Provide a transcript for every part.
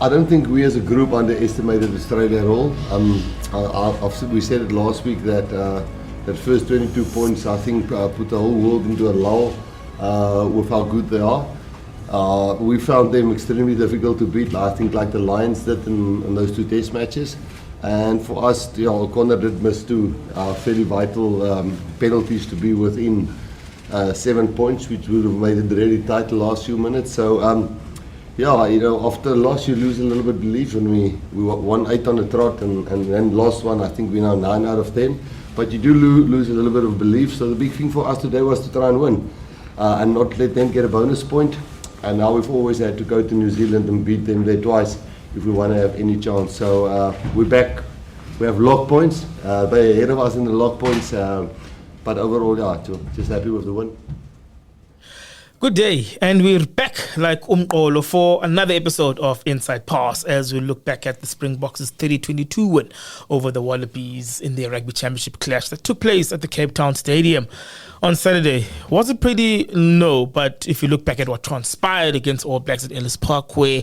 I don't think we as a group underestimated Australia at all. We said it last week that that first 22 points, I think, put the whole world into a lull with how good they are. We found them extremely difficult to beat, I think, like the Lions did in those 2 test matches. And for us, O'Connor did miss 2 fairly vital penalties to be within 7 points, which would have made it really tight the last few minutes. So, after a loss, you lose a little bit of belief. And we won 8 on the trot and then lost one. I think we now 9 out of 10. But you do lose a little bit of belief. So the big thing for us today was to try and win and not let them get a bonus point. And now we've always had to go to New Zealand and beat them there twice if we want to have any chance. So we're back. We have lock points. They're ahead of us in the lock points. But overall, just happy with the win. Good day, and we're back like Umqolo for another episode of Inside Pass as we look back at the Springboks' 30-22 win over the Wallabies in their Rugby Championship clash that took place at the Cape Town Stadium on Saturday. Was it pretty? No, but if you look back at what transpired against All Blacks at Ellis Park, where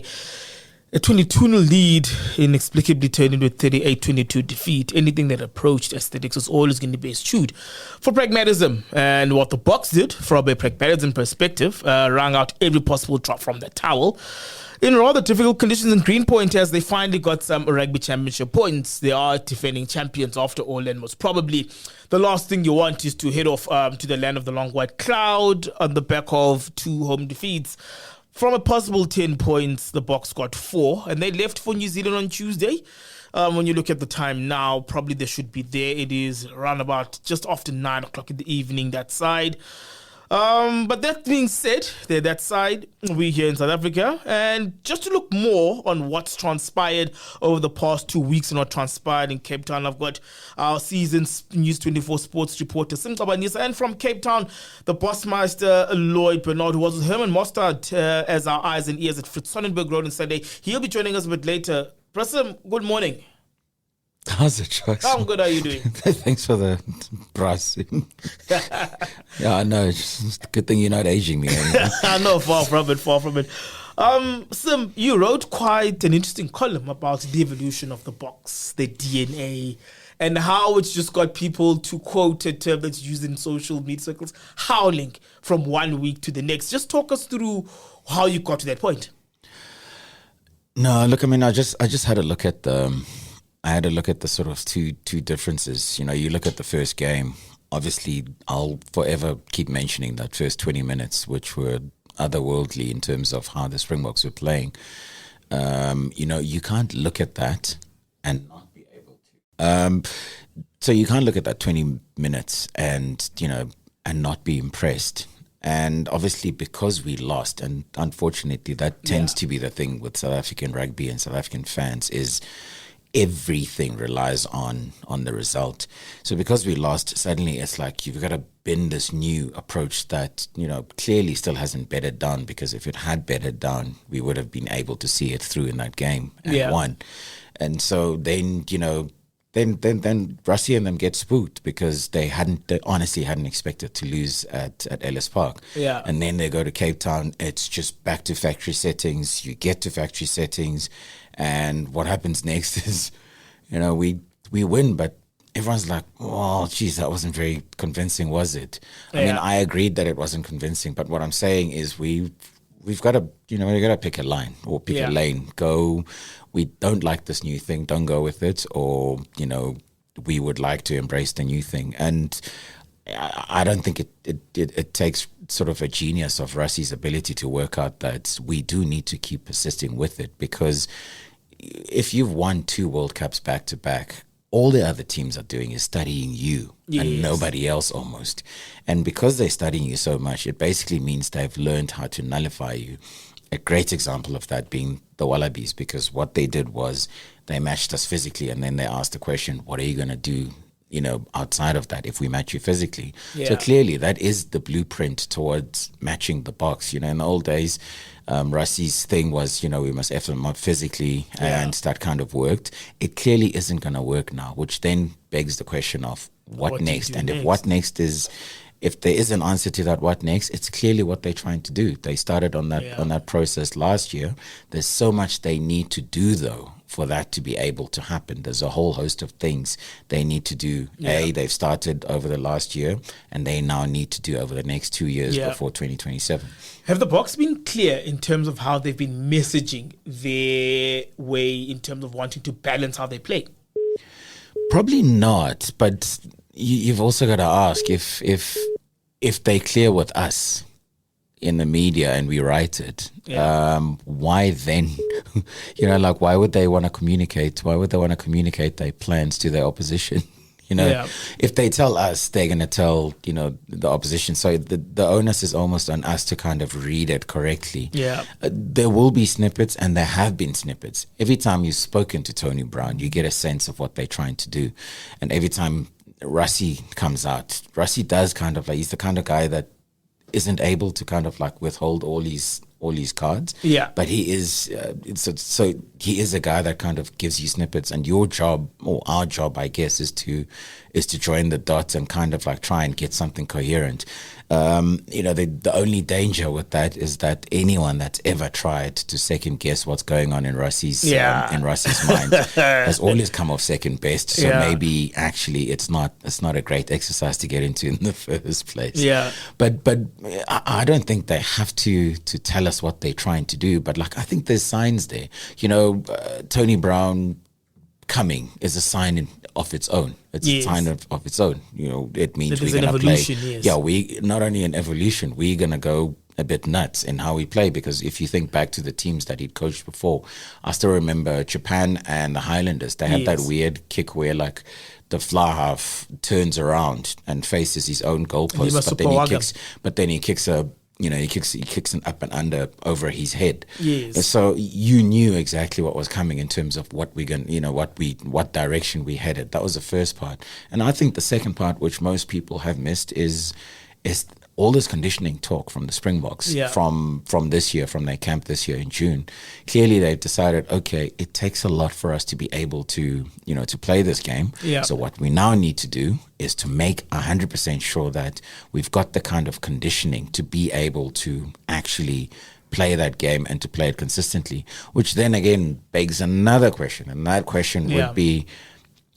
a 22-0 lead inexplicably turned into a 38-22 defeat. Anything that approached aesthetics was always going to be eschewed for pragmatism. And what the Boks did, from a pragmatism perspective, wrung out every possible drop from the towel in rather difficult conditions in Greenpoint as they finally got some Rugby Championship points. They are defending champions after all, and most probably the last thing you want is to head off to the land of the long white cloud on the back of 2 home defeats. From a possible 10 points, the Boks got 4, and they left for New Zealand on Tuesday. When you look at the time now, probably they should be there. It is around about just after 9 o'clock in the evening, that side. But that being said, they're that side, we're here in South Africa. And just to look more on what's transpired over the past 2 weeks and what transpired in Cape Town, I've got our season's News 24 sports reporter, Xabanisa, and from Cape Town, the Bossmeister, Lloyd, Burnard, who was with Herman Mostard as our eyes and ears at Fritz Sonnenberg Road on Sunday. He'll be joining us a bit later. Preston, good morning. How's it, Chuck? How good are you doing? Thanks for the brass. Yeah, I know. It's a good thing you're not aging me. I know, far from it. Sim, you wrote quite an interesting column about the evolution of the Boks, the DNA, and how it's just got people, to quote a term that's used in social media circles, howling from one week to the next. Just talk us through how you got to that point. No, look, I mean, I just had a look at the sort of two differences. You know, you look at the first game. Obviously, I'll forever keep mentioning that first 20 minutes, which were otherworldly in terms of how the Springboks were playing. You can't look at that and not be able to. So you can't look at that 20 minutes and not be impressed. And obviously, because we lost, and unfortunately, that tends to be the thing with South African rugby and South African fans, is everything relies on the result. So because we lost, suddenly it's like you've got to bend this new approach that, clearly still hasn't bedded down, because if it had bedded down, we would have been able to see it through in that game and won. And so then, then Russia and them get spooked because they honestly hadn't expected to lose at Ellis Park. Yeah. And then they go to Cape Town. It's just back to factory settings. You get to factory settings. And what happens next is, we win, but everyone's like, oh, geez, that wasn't very convincing, was it? I mean, I agreed that it wasn't convincing, but what I'm saying is we've got to, we've got to pick a line or pick a lane. Go, we don't like this new thing, don't go with it, or, we would like to embrace the new thing. And I don't think it takes sort of a genius of Russi's ability to work out that we do need to keep persisting with it, because if you've won 2 World Cups back to back, all the other teams are doing is studying you and nobody else almost. And because they're studying you so much, it basically means they've learned how to nullify you. A great example of that being the Wallabies, because what they did was they matched us physically, and then they asked the question, what are you going to do, outside of that if we match you physically? So clearly that is the blueprint towards matching the Boks. In the old days, Russi's thing was, we must F them up physically, and that kind of worked. It clearly isn't going to work now, which then begs the question of what next? And if what next is if there is an answer to that, what next? It's clearly what they're trying to do. They started on that process last year. There's so much they need to do, though, for that to be able to happen. There's a whole host of things they need to do. They've started over the last year, and they now need to do over the next 2 years before 2027. Have the Boks been clear in terms of how they've been messaging their way in terms of wanting to balance how they play? Probably not, but you've also got to ask if they're clear with us in the media and we write it, why then? Why would they want to communicate? Why would they want to communicate their plans to their opposition? If they tell us, they're going to tell, the opposition. So the onus is almost on us to kind of read it correctly. There will be snippets, and there have been snippets. Every time you've spoken to Tony Brown, you get a sense of what they're trying to do. And every time Rassie comes out, Rassie does kind of he's the kind of guy that isn't able to kind of withhold all his cards. But he is so he is a guy that kind of gives you snippets, and your job, or our job, I guess, is to join the dots and kind of try and get something coherent. The only danger with that is that anyone that's ever tried to second guess what's going on in Rassie's mind has always come off second best. So maybe actually it's not a great exercise to get into in the first place. But I don't think they have to tell us what they're trying to do. But I think there's signs there. Tony Brown coming is a sign of its own. It's a sign of its own. It means we're going to play. We not only an evolution, we're going to go a bit nuts in how we play, because if you think back to the teams that he'd coached before, I still remember Japan and the Highlanders. They had that weird kick where the fly half turns around and faces his own goalpost, but then he kicks he kicks an up and under over his head. So you knew exactly what was coming in terms of what we're going, what direction we headed. That was the first part. And I think the second part, which most people have missed, is all this conditioning talk from the Springboks from this year, from their camp this year in June. Clearly they've decided, okay, it takes a lot for us to be able to, to play this game. So what we now need to do is to make 100% sure that we've got the kind of conditioning to be able to actually play that game and to play it consistently, which then again begs another question. And that question would be,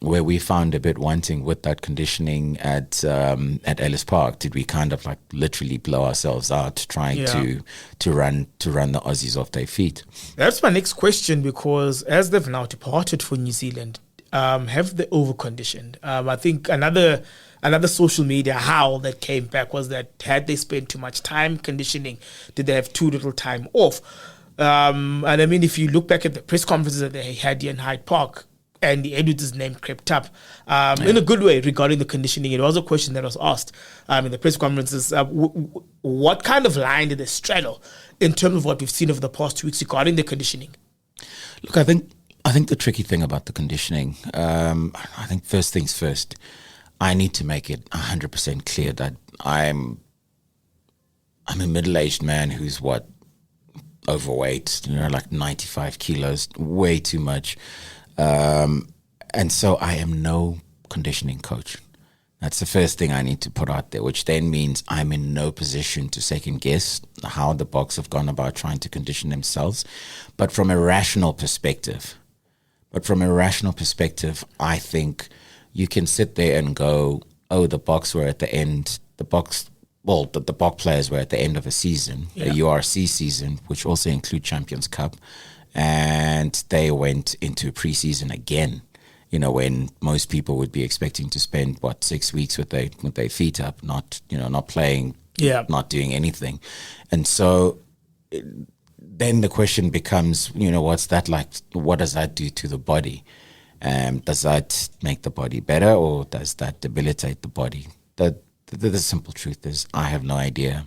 where we found a bit wanting with that conditioning at Ellis Park, did we kind of literally blow ourselves out trying to run the Aussies off their feet? That's my next question, because as they've now departed for New Zealand, have they over-conditioned? I think another social media howl that came back was that had they spent too much time conditioning, did they have too little time off? And I mean, if you look back at the press conferences that they had here in Hyde Park, Andy Edwards' name crept up in a good way regarding the conditioning. It was a question that was asked in the press conferences. What kind of line did they straddle in terms of what we've seen over the past 2 weeks regarding the conditioning? Look, I think the tricky thing about the conditioning, I think first things first, I need to make it 100% clear that I'm a middle-aged man who's overweight, 95 kilos, way too much. And so I am no conditioning coach. That's the first thing I need to put out there, which then means I'm in no position to second guess how the Boks have gone about trying to condition themselves. But from a rational perspective, I think you can sit there and go, oh, the Boks were at the end, the Bok players were at the end of a season, a URC season, which also include Champions Cup. And they went into preseason again, when most people would be expecting to spend 6 weeks with their feet up, not playing, not doing anything. And so then the question becomes, what's that like? What does that do to the body? Does that make the body better, or does that debilitate the body? The simple truth is, I have no idea.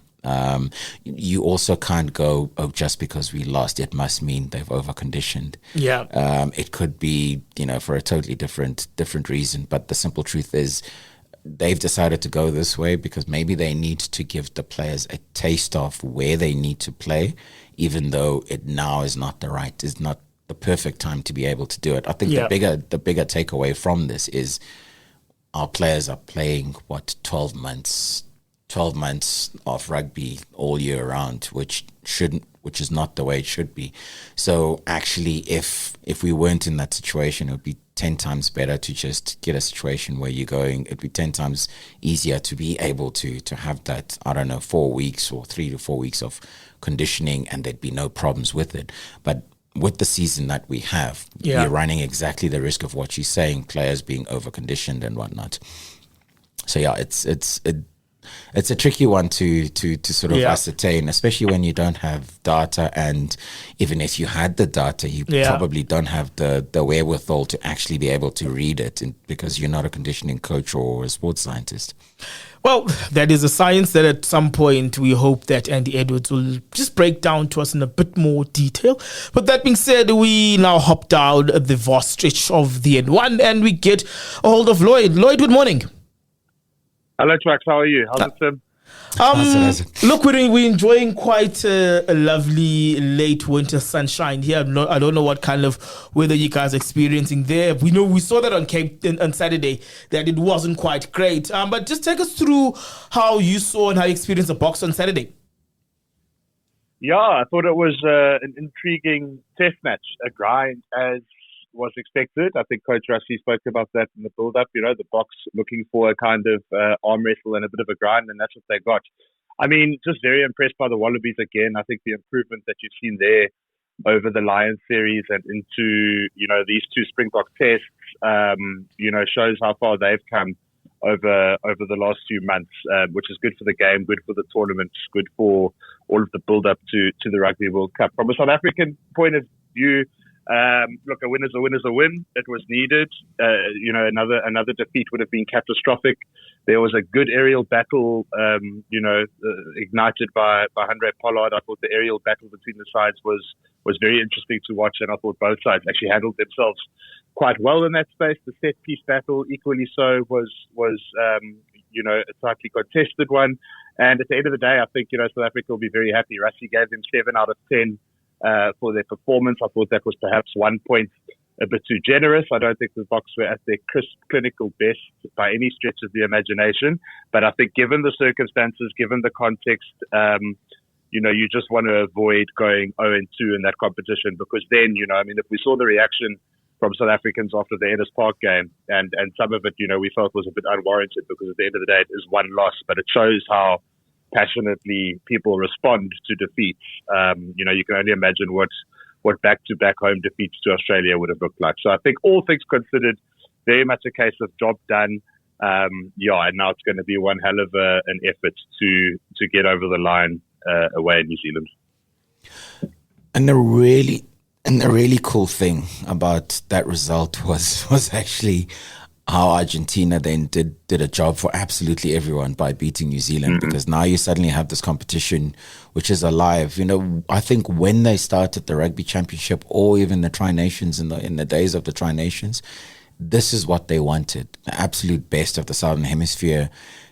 You also can't go, oh, just because we lost, it must mean they've overconditioned. It could be, for a totally different reason. But the simple truth is, they've decided to go this way because maybe they need to give the players a taste of where they need to play, even though it now is not the perfect time to be able to do it. I think the bigger takeaway from this is our players are playing 12 months 12 months of rugby all year round, which is not the way it should be. So actually, if we weren't in that situation, it would be 10 times better to just get a situation where you're going. It'd be 10 times easier to be able to have that, I don't know, 4 weeks or 3 to 4 weeks of conditioning, and there'd be no problems with it. But with the season that we have, we're running exactly the risk of what you're saying, players being over-conditioned and whatnot. So yeah, it's a tricky one to sort of ascertain, especially when you don't have data, and even if you had the data, you probably don't have the wherewithal to actually be able to read it, because you're not a conditioning coach or a sports scientist. Well, that is a science that at some point we hope that Andy Edwards will just break down to us in a bit more detail. But that being said, we now hop down the vast stretch of the N1 and we get a hold of Lloyd. Lloyd, good morning. Hello, Tshwaku. How are you? How's it, Tim? Look, we're enjoying quite a lovely late winter sunshine here. I don't know what kind of weather you guys are experiencing there. We saw that on Saturday that it wasn't quite great. But just take us through how you saw and how you experienced the Boks on Saturday. Yeah, I thought it was an intriguing test match, a grind as was expected. I think Coach Rassie spoke about that in the build-up. The Boks looking for a kind of arm wrestle and a bit of a grind, and that's what they got. I mean, just very impressed by the Wallabies again. I think the improvement that you've seen there over the Lions series and into, these two Springbok tests, shows how far they've come over the last few months, which is good for the game, good for the tournament, good for all of the build-up to the Rugby World Cup. From a South African point of view, look, a win is a win is a win. It was needed. Another defeat would have been catastrophic. There was a good aerial battle, ignited by Andre Pollard. I thought the aerial battle between the sides was very interesting to watch, and I thought both sides actually handled themselves quite well in that space. The set piece battle, equally so, was a tightly contested one. And at the end of the day, I think South Africa will be very happy. Rassie gave them 7 out of 10. For their performance. I thought that was perhaps 1 point a bit too generous. I don't think the Boks were at their crisp clinical best by any stretch of the imagination. But I think given the circumstances, given the context, you just want to avoid going 0-2 in that competition, because then, if we saw the reaction from South Africans after the Ellis Park game, and some of it, we felt was a bit unwarranted, because at the end of the day, it is one loss, but it shows how passionately people respond to defeats. You can only imagine what back-to-back home defeats to Australia would have looked like. So I think all things considered, very much a case of job done. And now it's going to be one hell of an effort to get over the line away in New Zealand. And the really cool thing about that result was actually how Argentina then did a job for absolutely everyone by beating New Zealand, because now you suddenly have this competition which is alive. I think when they started the Rugby Championship, or even the Tri-Nations in the days of the Tri-Nations, this is what they wanted. The absolute best of the Southern Hemisphere,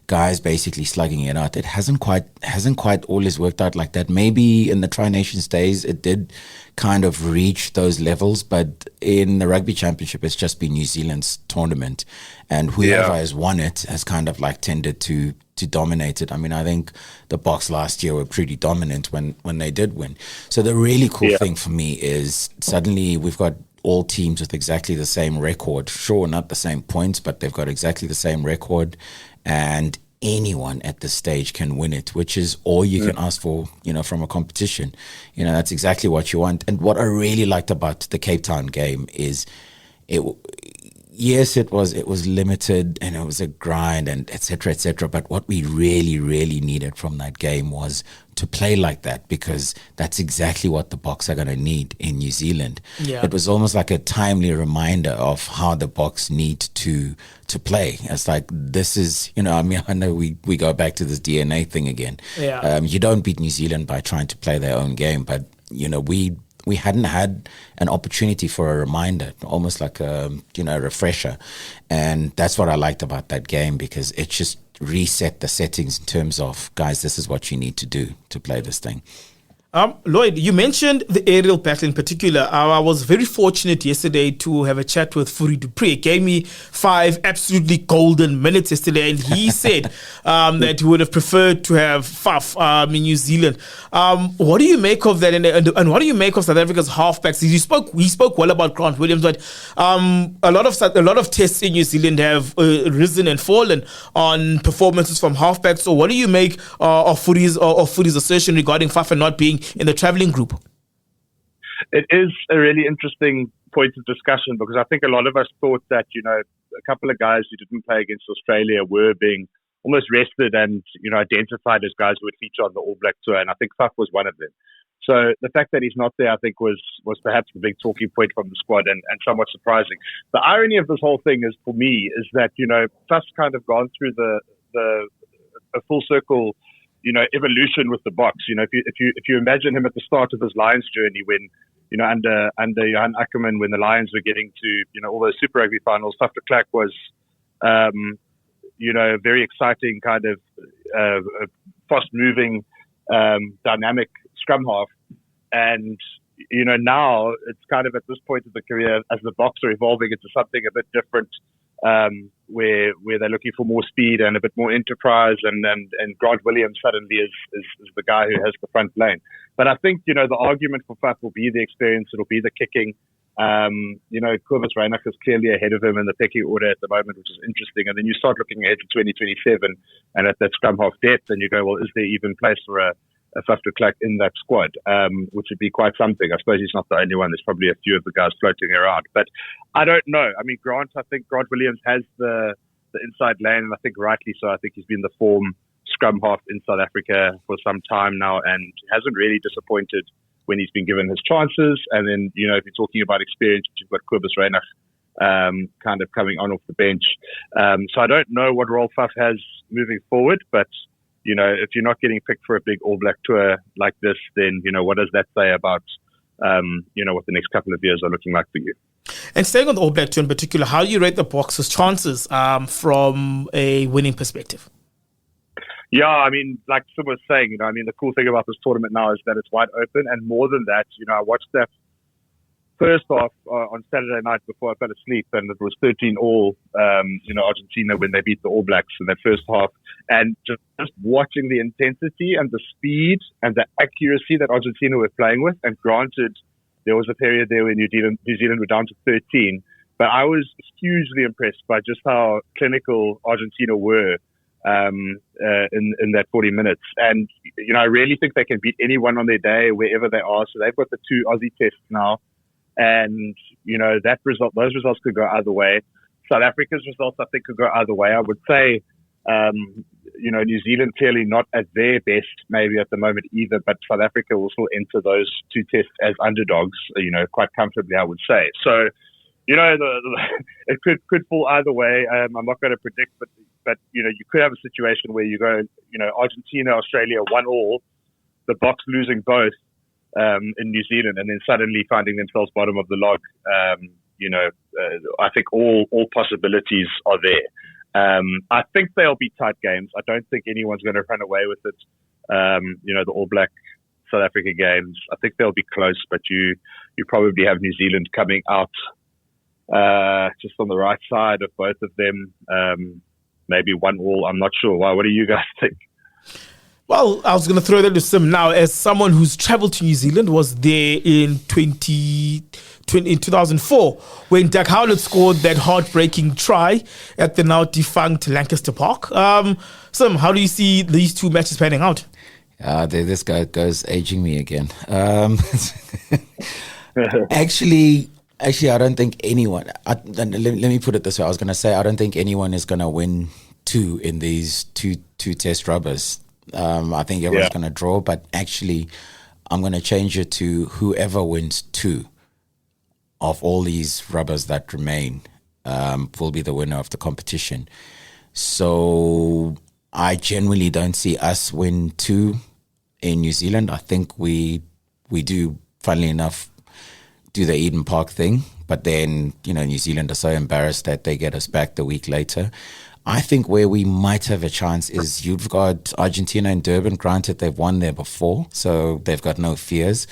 guys basically slugging it out. It hasn't quite always worked out like that. Maybe in the Tri-Nations days it did kind of reach those levels, but in the Rugby Championship it's just been New Zealand's tournament, and whoever has won it has kind of like tended to dominate it. I mean, I think the Boks last year were pretty dominant when they did win. So the really cool thing for me is suddenly we've got all teams with exactly the same record. Sure, not the same points, but they've got exactly the same record, and anyone at this stage can win it, which is all you can ask for, from a competition. That's exactly what you want. And what I really liked about the Cape Town game is it was limited and it was a grind and et cetera, but what we really, really needed from that game was to play like that, because that's exactly what the Boks are going to need in New Zealand. Yeah. It was almost like a timely reminder of how the Boks need to play. It's like, this is, I know we go back to this DNA thing again. Yeah. You don't beat New Zealand by trying to play their own game, but, we hadn't had an opportunity for a reminder, almost like a refresher. And that's what I liked about that game, because it just reset the settings in terms of, guys, this is what you need to do to play this thing. Lloyd, you mentioned the aerial battle in particular. I was very fortunate yesterday to have a chat with Fourie du Preez. It gave me 5 absolutely golden minutes yesterday, and he said that he would have preferred to have Faf in New Zealand. What do you make of that, and what do you make of South Africa's halfbacks? He spoke well about Grant Williams, but a lot of tests in New Zealand have risen and fallen on performances from halfbacks. So, what do you make of Fourie's assertion regarding Faf not being in the travelling group? It is a really interesting point of discussion, because I think a lot of us thought that, a couple of guys who didn't play against Australia were being almost rested and, identified as guys who would feature on the All Black tour. And I think Faf was one of them. So the fact that he's not there, I think, was perhaps the big talking point from the squad, and somewhat surprising. The irony of this whole thing is, for me, is that, Faf's kind of gone through a full circle evolution with the Boks. If you imagine him at the start of his Lions journey, when under Johan Ackermann, when the Lions were getting to all those Super Rugby finals, Faf de Klerk was a very exciting kind of fast moving, dynamic scrum-half, and now it's kind of at this point of the career, as the Boks are evolving into something a bit different. Where they're looking for more speed and a bit more enterprise, and Grant Williams suddenly is the guy who has the front lane. But I think, the argument for Faf will be the experience, it'll be the kicking. Kobus Reinach is clearly ahead of him in the pecking order at the moment, which is interesting. And then you start looking ahead to 2027 and at that scrum half depth, and you go, well, is there even place for a Faf de Klerk in that squad, which would be quite something. I suppose he's not the only one. There's probably a few of the guys floating around, but I don't know. I mean, I think Grant Williams has the inside lane, and I think rightly so. I think he's been the form scrum half in South Africa for some time now, and hasn't really disappointed when he's been given his chances. And then, if you're talking about experience, you've got Kobus Reinach kind of coming on off the bench. So I don't know what role Faf has moving forward, but if you're not getting picked for a big All Black tour like this, then, what does that say about, what the next couple of years are looking like for you? And staying on the All Black tour in particular, how do you rate the Boks' chances from a winning perspective? Yeah, I mean, like Sim was saying, the cool thing about this tournament now is that it's wide open. And more than that, I watched that first half on Saturday night before I fell asleep, and it was 13-all, Argentina when they beat the All Blacks in that first half. And just watching the intensity and the speed and the accuracy that Argentina were playing with, and granted, there was a period there where New Zealand were down to 13, but I was hugely impressed by just how clinical Argentina were in that 40 minutes. And, I really think they can beat anyone on their day, wherever they are. So they've got the 2 Aussie tests now. And, those results could go either way. South Africa's results, I think, could go either way. I would say, New Zealand clearly not at their best maybe at the moment either, but South Africa will still enter those 2 tests as underdogs, quite comfortably, I would say. So, it could fall either way. I'm not going to predict, but you could have a situation where you go, Argentina, Australia 1-all, the Boks losing both in New Zealand, and then suddenly finding themselves bottom of the log. I think all possibilities are there. I think they'll be tight games. I don't think anyone's going to run away with it. The All Black South Africa games, I think they'll be close, but you probably have New Zealand coming out just on the right side of both of them. Maybe 1-all. I'm not sure. Why? What do you guys think? Well, I was going to throw that to Sim now. As someone who's travelled to New Zealand, was there in 2004 when Doug Howlett scored that heartbreaking try at the now defunct Lancaster Park. Sim, how do you see these 2 matches panning out? This guy goes aging me again. Actually, I don't think anyone. Let me put it this way. I was going to say I don't think anyone is going to win 2 in these two test rubbers. I think everyone's going to draw, but actually, I'm going to change it to whoever wins 2 of all these rubbers that remain will be the winner of the competition. So I genuinely don't see us win 2 in New Zealand. I think we do, funnily enough, do the Eden Park thing, but then New Zealand are so embarrassed that they get us back the week later. I think where we might have a chance is you've got Argentina and Durban. Granted, they've won there before, so they've got no fears.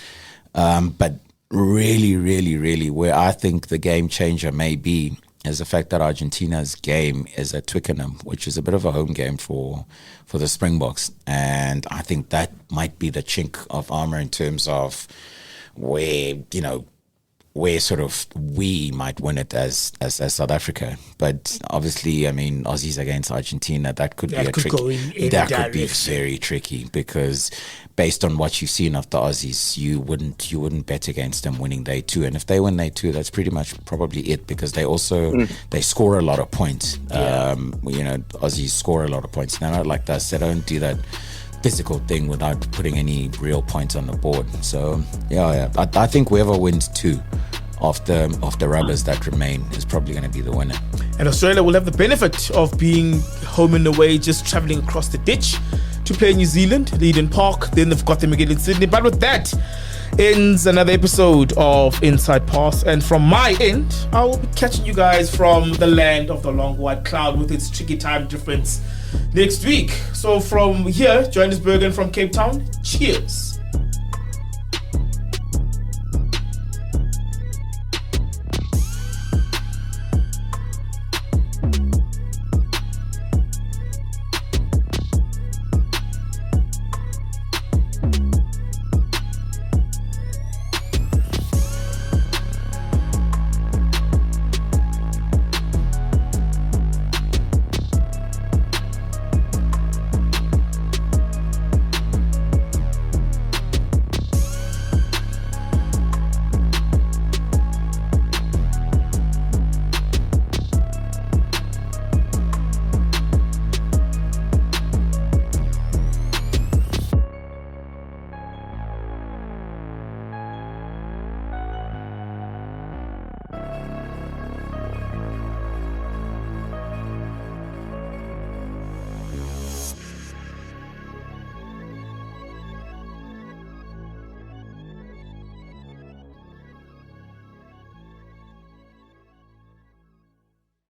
But really, where I think the game changer may be is the fact that Argentina's game is at Twickenham, which is a bit of a home game for the Springboks. And I think that might be the chink of armor in terms of where sort of we might win it as South Africa. But obviously, I mean, Aussies against Argentina, that could be very tricky, because based on what you've seen of the Aussies, you wouldn't bet against them winning day 2. And if they win day 2, that's pretty much probably it, because they also they score a lot of points. Aussies score a lot of points. They're not like us. They don't do that physical thing without putting any real points on the board. So I think whoever wins 2 of the rubbers that remain is probably going to be the winner. And Australia will have the benefit of being home and away, just travelling across the ditch to play New Zealand, Eden Park. Then they've got them again in Sydney. But with that ends another episode of Inside Pass. And from my end, I will be catching you guys from the land of the long white cloud with its tricky time difference next week. So from here, Johannesburg, and from Cape Town, cheers.